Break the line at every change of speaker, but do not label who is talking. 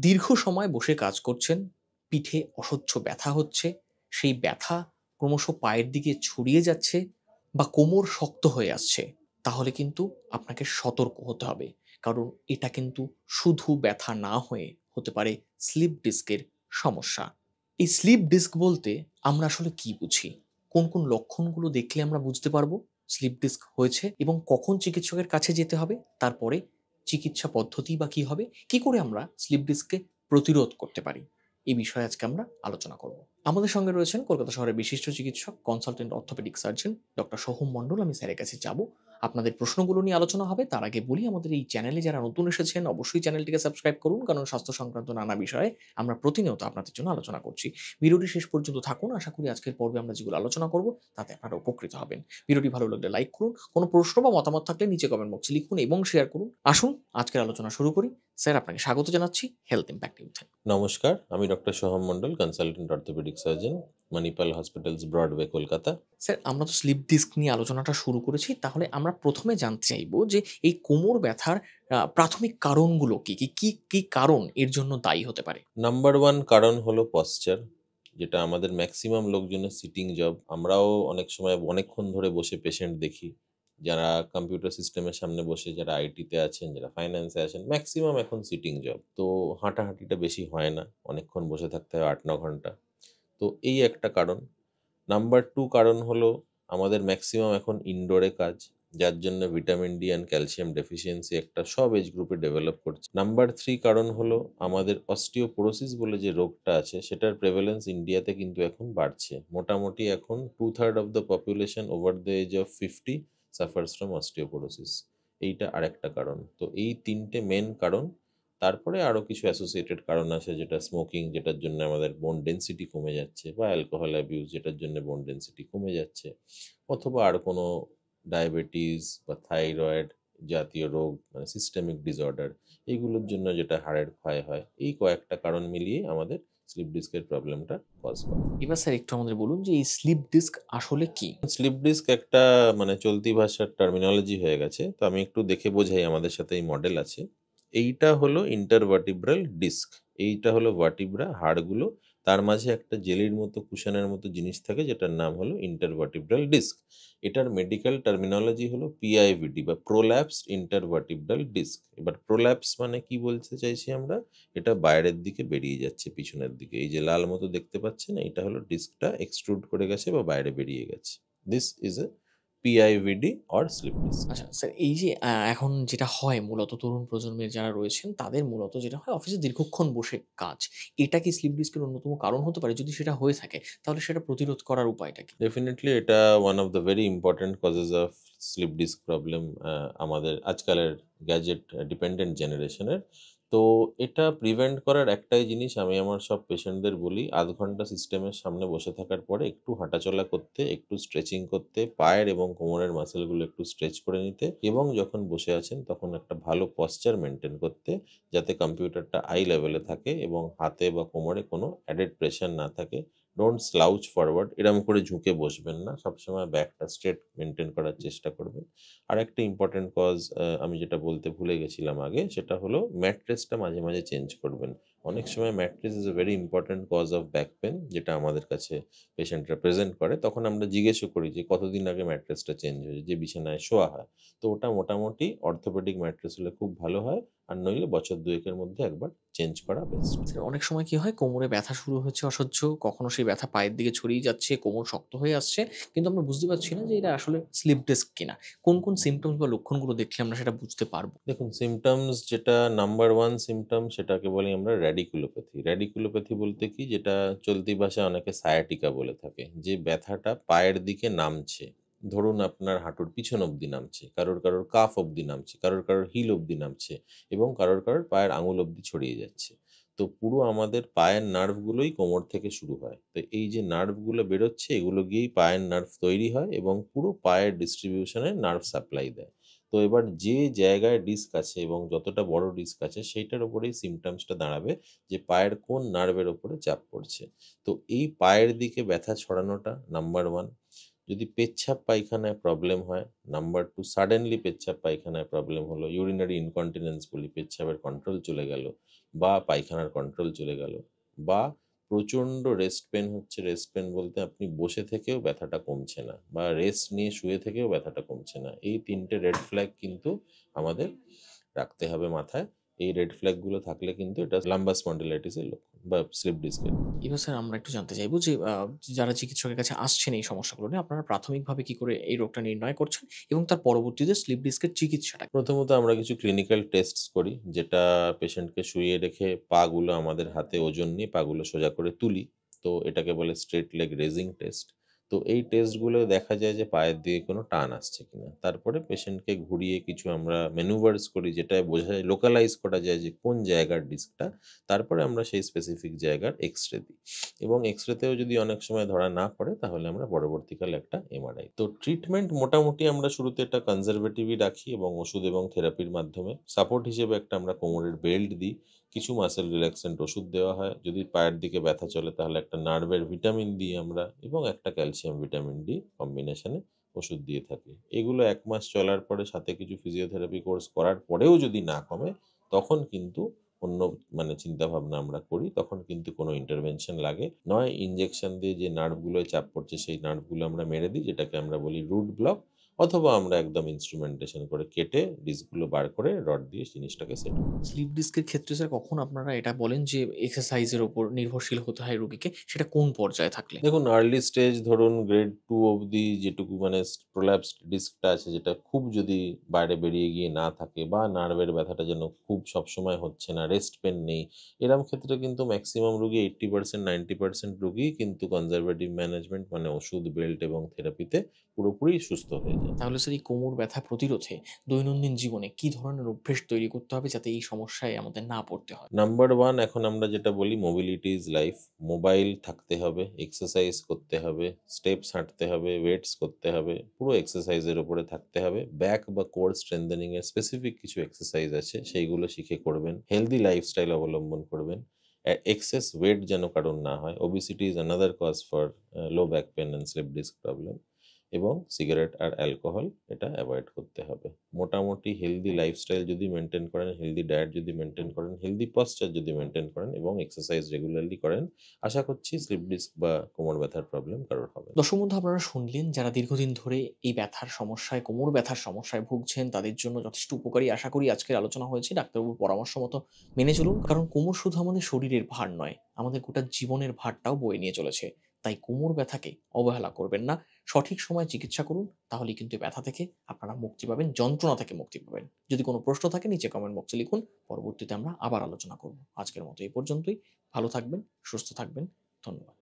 দীর্ঘ সময় বসে কাজ করছেন, পিঠে অসহ্য ব্যথা হচ্ছে, সেই ব্যথা ক্রমশ পায়ের দিকে ছড়িয়ে যাচ্ছে বা কোমর শক্ত হয়ে আসছে, তাহলে কিন্তু আপনাকে সতর্ক হতে হবে। কারণ এটা কিন্তু শুধু ব্যথা না হয়ে হতে পারে স্লিপ ডিস্কের সমস্যা। এই স্লিপ ডিস্ক বলতে আমরা আসলে কি বুঝি? কোন লক্ষণগুলো দেখলে আমরা বুঝতে পারবো স্লিপ ডিস্ক হয়েছে এবং কখন চিকিৎসকের কাছে যেতে হবে? তারপরে চিকিৎসা পদ্ধতি বা কি হবে? কি করে আমরা স্লিপ ডিস্ককে প্রতিরোধ করতে পারি? এই বিষয়ে আজকে আমরা আলোচনা করব। আমাদের সঙ্গে রয়েছেন কলকাতা শহরের বিশিষ্ট চিকিৎসক, consultant orthopaedic surgeon doctor Soham Mondal. আমি স্যারের কাছে যাব। আপনাদের প্রশ্নগুলো নিয়ে আলোচনা হবে। তার আগে বলি, আমাদের এই চ্যানেলে যারা নতুন এসেছেন অবশ্যই চ্যানেলটিকে সাবস্ক্রাইব করুন। কারণ স্বাস্থ্য সংক্রান্ত নানা বিষয়ে আমরা প্রতিনিয়ত আপনাদের জন্য আলোচনা করছি। ভিডিওটি শেষ পর্যন্ত থাকুন। আশা করি আজকের পর্বে আমরা যেগুলো আলোচনা করব তাতে আপনারা উপকৃত হবেন। ভিডিওটি ভালো লাগলে লাইক করুন। কোনো প্রশ্ন বা মতামত থাকলে নিচে কমেন্ট বক্সে লিখুন এবং শেয়ার করুন। আসুন আজকের আলোচনা শুরু করি। স্যার, আপনাকে স্বাগত জানাচ্ছি হেলথ ইমপ্যাক্ট নিউজে।
নমস্কার, আমি doctor Soham Mondal, consultant orthopaedic surgeon, Manipal hospitals, Broadway, Kolkata.
Sir, আমরা তো স্লিপ ডিস্ক নিয়ে আলোচনাটা শুরু করেছি। তাহলে আমরা প্রথমে জানতে চাইবো যে এই কোমর ব্যথার প্রাথমিক কারণগুলো কি কারণ এর জন্য দায়ী হতে পারে?
নাম্বার 1 কারণ হলো পশ্চার, যেটা আমাদের ম্যাক্সিমাম লোকজনের সিটিং জব। আমরাও অনেক সময় অনেকক্ষণ ধরে বসে পেশেন্ট দেখি। যারা কম্পিউটার সিস্টেমের সামনে বসে, যারা আইটিতে আছেন, যারা ফাইন্যান্সে আছেন, ম্যাক্সিমাম এখন সিটিং জব। তো হাঁটাহাঁটিটা বেশি হয় না। অনেকক্ষণ বসে থাকতে হয় ৮-৯ ঘন্টা। তো এই একটা কারণ। নাম্বার 2 কারণ হলো আমাদের ম্যাক্সিমাম এখন ইনডোরে কাজ, যার জন্য vitamin D and calcium deficiency একটা সব এজ গ্রুপে ডেভেলপ করছে। নাম্বার 3 কারণ হলো আমাদের অস্টিওপোরোসিস বলে যে রোগটা আছে, সেটার প্রেভ্যালেন্স ইন্ডিয়াতে কিন্তু এখন বাড়ছে। মোটামুটি এখন 2/3 of the population over the age of 50 suffers from osteoporosis. এইটা আরেকটা কারণ। তো এই ৩টে মেন কারণ। তারপরে আরো কিছু অ্যাসোসিয়েটেড কারণ আছে, যেটা স্মোকিং, যেটার জন্য আমাদের বোন ডেনসিটি কমে যাচ্ছে, বা অ্যালকোহল অ্যাবিউজ, যেটার জন্য বোন ডেনসিটি কমে যাচ্ছে, অথবা আর কোনো ডায়াবেটিস বা থাইরয়েড জাতীয় রোগ, মানে সিস্টেমিক ডিসঅর্ডার, এইগুলোর জন্য যেটা হাড়ের ক্ষয় হয়। এই কয়েকটা কারণ মিলিয়ে আমাদের স্লিপ ডিস্কের প্রবলেমটা কজ করে।
এবার স্যার একটু আমাদের বলুন যে এই স্লিপ ডিস্ক আসলে কি?
স্লিপ ডিস্ক একটা মানে চলতি ভাষার টার্মিনোলজি হয়ে গেছে। তো আমি একটু দেখে বোঝাই, আমাদের সাথে এই মডেল আছে। এইটা হলো ইন্টারভার্টিব্রাল ডিস্ক। এইটা হলো ভার্টিব্রা, হাড়গুলো। তার মাঝে একটা জেলির মতো, কুশনের মতো জিনিস থাকে, যেটার নাম হলো ইন্টারভার্টিব্রাল ডিস্ক। এটার মেডিকেল টার্মিনোলজি হলো পিআইভিডি বা প্রোল্যাপসড ইন্টারভার্টিব্রাল ডিস্ক। এবার প্রোল্যাপস মানে কি বলতে চাইছি আমরা? এটা বাইরের দিকে বেরিয়ে যাচ্ছে, পিছনের দিকে। এই যে লাল মতো দেখতে পাচ্ছেন, এটা হলো ডিস্কটা এক্সট্রুড করে গেছে বা বাইরে বেরিয়ে গেছে। This is a PIVD or slip disc.
আচ্ছা স্যার, এই যে এখন যেটা হয় মূলত তরুণ প্রজন্মের যারা রয়েছেন তাদের মূলত যেটা হয় অফিসে দীর্ঘক্ষণ বসে কাজ। এটা কি স্লিপ ডিস্কের অন্যতম কারণ হতে পারে? যদি সেটা হয়ে থাকে তাহলে সেটা প্রতিরোধ করার উপায়টা কি?
Definitely এটা one of the very important causes of slip disc problem আমাদের আজকালের গ্যাজেট ডিপেন্ডেন্ট জেনারেশনের। তো এটা প্রিভেন্ট করার একটাই জিনিস আমি আমার সব পেশেন্টদের বলি, ০.৫ ঘন্টা সিস্টেমের সামনে বসে থাকার পরে একটু হাঁটাচলা করতে, একটু স্ট্রেচিং করতে, পায়ের এবং কোমরের মাসলগুলো একটু স্ট্রেচ করে নিতে, এবং যখন বসে আছেন তখন একটা ভালো পশ্চার মেইনটেইন করতে, যাতে কম্পিউটারটা আই লেভেলে থাকে এবং হাতে বা কোমরে কোনো অ্যাডেড প্রেশার না থাকে। ডোন্ট স্লাউচ ফরওয়ার্ড, এরম করে ঝুঁকে বসবেন না। সবসময় ব্যাকটা স্ট্রেট মেইনটেইন করার চেষ্টা করবেন। আরেকটা ইম্পোর্টেন্ট কজ আমি যেটা বলতে ভুলে গেছিলাম আগে, সেটা হলো ম্যাট্রেসটা মাঝে, মাঝে চেঞ্জ করবেন। অনেক সময় mattress is a very important cause of back pain, যেটা আমাদের কাছে পেশেন্টরা প্রেজেন্ট করে। তখন আমরা জিজ্ঞেসও করি যে, "কতদিন আগে ম্যাট্রেসটা চেঞ্জ হয়েছে?" যে বিছানায় শোয়া হয়। তো ওটা মোটামুটি অর্থোপেডিক ম্যাট্রেস হলে খুব ভালো হয়। আর নইলে বছর ২ এর মধ্যে একবার চেঞ্জ করা বেস্ট।
স্যার, অনেক সময় কি হয় কোমরে ব্যথা শুরু হচ্ছে অসহ্য, কখনো সেই ব্যথা পায়ের দিকে ছড়িয়ে যাচ্ছে, কোমর শক্ত হয়ে আসছে। কিন্তু আমরা বুঝতে পারছি না যে এটা আসলে স্লিপ ডিস্ক কিনা। কোন সিম্পটমস বা লক্ষণগুলো দেখলে আমরা সেটা বুঝতে পারবো?
দেখুন, সিম্পটমস যেটা নাম্বার 1 সিম্পটম, সেটাকে বলি আমরা র‍্যাডিকুলোপ্যাথি। র‍্যাডিকুলোপ্যাথি বলতে কি, যেটা চলতি ভাষায় অনেকে সায়াটিকা বলে থাকে। যে ব্যথাটা পায়ের দিকে নামছে। ধরুন আপনার হাঁটুর পিছন অব্দি নামছে, কারোর কাফ অব্দি নামছে, কারোর হিল অব্দি নামছে, এবং কারোর পায়ের আঙুল অব্দি ছড়িয়ে যাচ্ছে। তো পুরো আমাদের পায়ের নার্ভগুলোই কোমর থেকে শুরু হয়। তো এই যে নার্ভগুলো বেরোচ্ছে, এগুলো গিয়েই পায়ের নার্ভ তৈরি হয় এবং পুরো পায়ের ডিস্ট্রিবিউশনে নার্ভ সাপ্লাই দেয়। তো এবার যে জায়গায় ডিস্ক আছে এবং যতটা বড় ডিস্ক আছে, সেইটার উপরেই সিম্পটমসটা দাঁড়াবে যে পায়ের কোন নার্ভের উপরে চাপ পড়ছে। তো এই পায়ের দিকে ব্যথা ছড়ানোটা নাম্বার 1। যদি পেচ্ছাপ পায়খানায় প্রবলেম হয়, নাম্বার 2 সাডেনলি পেচ্ছাপ পায়খানায় প্রবলেম হলো, ইউরিনারি ইনকন্টিনেন্স বলি, পেচ্ছাপের কন্ট্রোল চলে গেল, বা পায়খানার কন্ট্রোল চলে গেল, বা প্রচণ্ড রেস্ট পেন হচ্ছে। রেস্ট পেন বলতে আপনি বসে থেকেও ব্যথাটা কমছে না, বা রেস্ট নিয়ে শুয়ে থেকেও ব্যথাটা কমছে না। এই ৩ টে রেড ফ্ল্যাগ কিন্তু আমাদের রাখতে হবে মাথায়। এই রেড ফ্ল্যাগগুলো থাকলে কিন্তু এটা লাম্বার স্পন্ডিলাইটিসের লক্ষণ বা স্লিপ ডিস্কের।
এবার স্যার আমরা একটু জানতে চাইবো যে যারা চিকিৎসকের কাছে আসছেন এই সমস্যাগুলো নিয়ে, আপনারা প্রাথমিকভাবে কি করে এই রোগটা নির্ণয় করছেন এবং তার পরবর্তীতে স্লিপ ডিস্কের চিকিৎসাটা কি?
প্রথমত আমরা কিছু ক্লিনিক্যাল টেস্টস করি, যেটা পেশেন্টকে শুইয়ে রেখে পাগুলো আমাদের হাতে ওজন নিয়ে পাগুলো সোজা করে তুলি। তো এটাকে বলে স্ট্রেট লেগ রেজিং টেস্ট। তো এই টেস্টগুলো দেখা যায় যে পায়ের দিকে কোনো টান আসছে কিনা। তারপরে পেশেন্টকে ঘুরিয়ে কিছু আমরা ম্যানুভার্স করি, যেটায় বোঝা যায়, লোকালাইজ করা যায় যে কোন জায়গার ডিস্কটা। তারপরে আমরা সেই স্পেসিফিক জায়গার এক্স-রে দিই, এবং এক্স-রেতেও যদি অনেক সময় ধরা না পড়ে তাহলে আমরা পরবর্তীকালে একটা এমআরআই। তো ট্রিটমেন্ট মোটামুটি আমরা শুরুতে এটা কনজারভেটিভই রাখি, এবং ওষুধ এবং থেরাপির মাধ্যমে। সাপোর্ট হিসেবে একটা আমরা কোমরের বেল্ট দিই। কিছু মাসল রিল্যাক্সেন্ট ওষুধ দেওয়া হয়। যদি পায়ের দিকে ব্যথা চলে তাহলে একটা নার্ভের ভিটামিন দিই আমরা, এবং একটা ক্যালসিয়াম ভিটামিন ডি কম্বিনেশনে ওষুধ দিয়ে থাকি। এগুলো ১ মাস চলার পরে সাথে কিছু ফিজিওথেরাপি কোর্স করার পরেও যদি না কমে, তখন কিন্তু অন্য চিন্তাভাবনা আমরা করি। তখন কিন্তু কোনো ইন্টারভেনশন লাগে। নয় ইনজেকশন দিয়ে যে নার্ভগুলোয় চাপ পড়ছে সেই নার্ভগুলো আমরা মেরে দিই, যেটাকে আমরা বলি রুট ব্লক। অথবা আমরা একদম ইন্সট্রুমেন্টেশন করে কেটে ডিস্কগুলো বার করে রড দিয়ে জিনিসটাকে সেট করি।
স্লিপ ডিস্কের ক্ষেত্রে স্যার কখন আপনারা এটা বলেন যে এক্সারসাইজের উপর নির্ভরশীল হতে হয় রোগীকে, সেটা কোন পর্যায়ে থাকলে?
দেখুন, আর্লি স্টেজ ধরুন গ্রেড 2 অবধি যেটুকু প্রোল্যাপসড ডিস্কটা আছে, যেটা খুব যদি বাইরে বেরিয়ে গিয়ে না থাকে, বা নার্ভের ব্যথাটা যেন খুব সবসময় হচ্ছে না, রেস্ট পেন নেই, এরম ক্ষেত্রে কিন্তু ম্যাক্সিমাম রোগী 80% 90% রোগীই কিন্তু কনজারভেটিভ ম্যানেজমেন্ট ওষুধ, বেল্ট এবং থেরাপিতে পুরোপুরি সুস্থ হয়ে যায়।
তাহলে স্যার এই কোমর ব্যথা প্রতিরোধে দৈনন্দিন জীবনে কি ধরনের অভ্যেস তৈরি করতে হবে যাতে এই সমস্যায় আমাদের না পড়তে হয়?
নাম্বার 1 এখন আমরা যেটা বলি, মোবিলিটি ইজ লাইফ। মোবাইল থাকতে হবে, এক্সারসাইজ করতে হবে, স্টেপস হাঁটতে হবে, ওয়েটস করতে হবে। পুরো এক্সারসাইজের উপরে থাকতে হবে। ব্যাক বা কোর স্ট্রেংথেনিং এর স্পেসিফিক কিছু এক্সারসাইজ আছে, সেইগুলো শিখে করবেন। হেলথি লাইফস্টাইল অবলম্বন করবেন। এক্সেস ওয়েট যেন কারোর না হয়। Obesity is another cause for low back pain and slip disc problem. এবং সিগারেট আর অ্যালকোহল এটা এভয়েড করতে হবে। মোটামুটি হেলদি লাইফস্টাইল যদি মেইনটেইন করেন, হেলদি ডায়েট যদি মেইনটেইন করেন, হেলদি পশ্চার যদি মেইনটেইন করেন, এবং এক্সারসাইজ রেগুলারলি করেন, আশা করছি স্লিপ ডিস্ক বা কোমর ব্যথার প্রবলেম কারোর হবে না।
দর্শক বন্ধু, আপনারা শুনলেন যারা দীর্ঘদিন ধরে এই ব্যথার সমস্যায়, কোমর ব্যথার সমস্যায় ভুগছেন, তাদের জন্য যথেষ্ট উপকারী আশা করি আজকের আলোচনা হয়েছে। ডাক্তারবাবুর পরামর্শ মতো মেনে চলুন, কারণ কোমর শুধু আমাদের শরীরের ভার নয়, আমাদের গোটা জীবনের ভারটাও বয়ে নিয়ে চলেছে। তাই কোমর ব্যথাকে অবহেলা করবেন না, সঠিক সময়ে চিকিৎসা করুন, তাহলেই কিন্তু এই ব্যথা থেকে আপনারা মুক্তি পাবেন, যন্ত্রণা থেকে মুক্তি পাবেন। যদি কোনো প্রশ্ন থাকে নিচে কমেন্ট বক্সে লিখুন, পরবর্তীতে আমরা আবার আলোচনা করব। আজকের মতো এই পর্যন্তই। ভালো থাকবেন, সুস্থ থাকবেন। ধন্যবাদ।